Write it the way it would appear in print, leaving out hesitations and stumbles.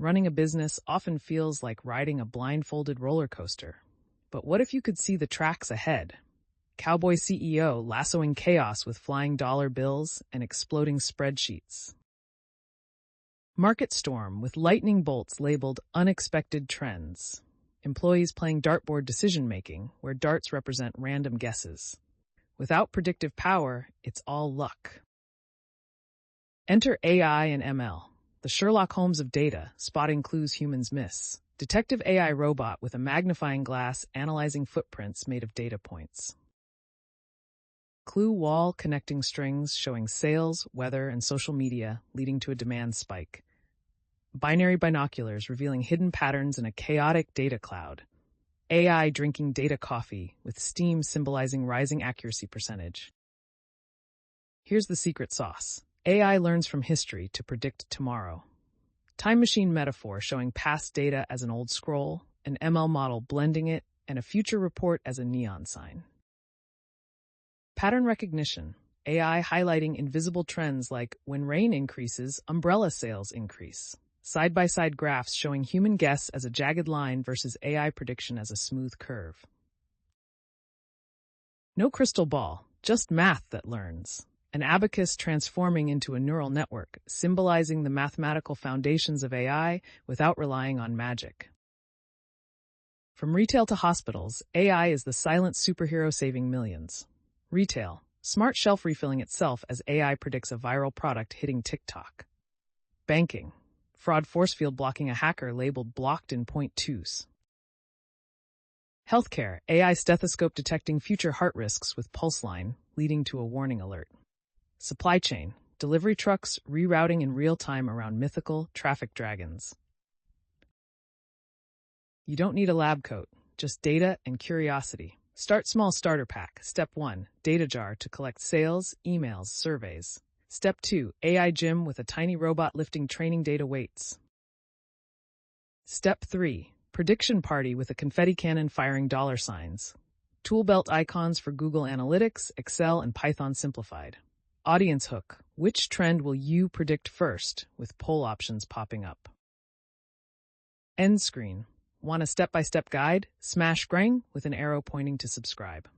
Running a business often feels like riding a blindfolded roller coaster. But what if you could see the tracks ahead? Cowboy CEO lassoing chaos with flying dollar bills and exploding spreadsheets. Market storm with lightning bolts labeled unexpected trends. Employees playing dartboard decision-making, where darts represent random guesses. Without predictive power, it's all luck. Enter AI and ML, the Sherlock Holmes of data, spotting clues humans miss. Detective AI robot with a magnifying glass analyzing footprints made of data points. Clue wall connecting strings showing sales, weather, and social media, leading to a demand spike. Binary binoculars revealing hidden patterns in a chaotic data cloud. AI drinking data coffee, with steam symbolizing rising accuracy percentage. Here's the secret sauce. AI learns from history to predict tomorrow. Time machine metaphor showing past data as an old scroll, an ML model blending it, and a future report as a neon sign. Pattern recognition. AI highlighting invisible trends like when rain increases, umbrella sales increase. Side-by-side graphs showing human guess as a jagged line versus AI prediction as a smooth curve. No crystal ball, just math that learns. An abacus transforming into a neural network, symbolizing the mathematical foundations of AI without relying on magic. From retail to hospitals, AI is the silent superhero saving millions. Retail, smart shelf refilling itself as AI predicts a viral product hitting TikTok. Banking, fraud force field blocking a hacker labeled blocked in 0.2s. Healthcare, AI stethoscope detecting future heart risks with pulse line, leading to a warning alert. Supply chain, delivery trucks rerouting in real time around mythical traffic dragons. You don't need a lab coat, just data and curiosity. Start small starter pack. Step 1, data jar to collect sales, emails, surveys. Step 2, AI gym with a tiny robot lifting training data weights. Step 3, prediction party with a confetti cannon firing dollar signs. Tool belt icons for Google Analytics, Excel, and Python simplified. Audience hook. Which trend will you predict first, with poll options popping up? End screen. Want a step-by-step guide? Smash grang with an arrow pointing to subscribe.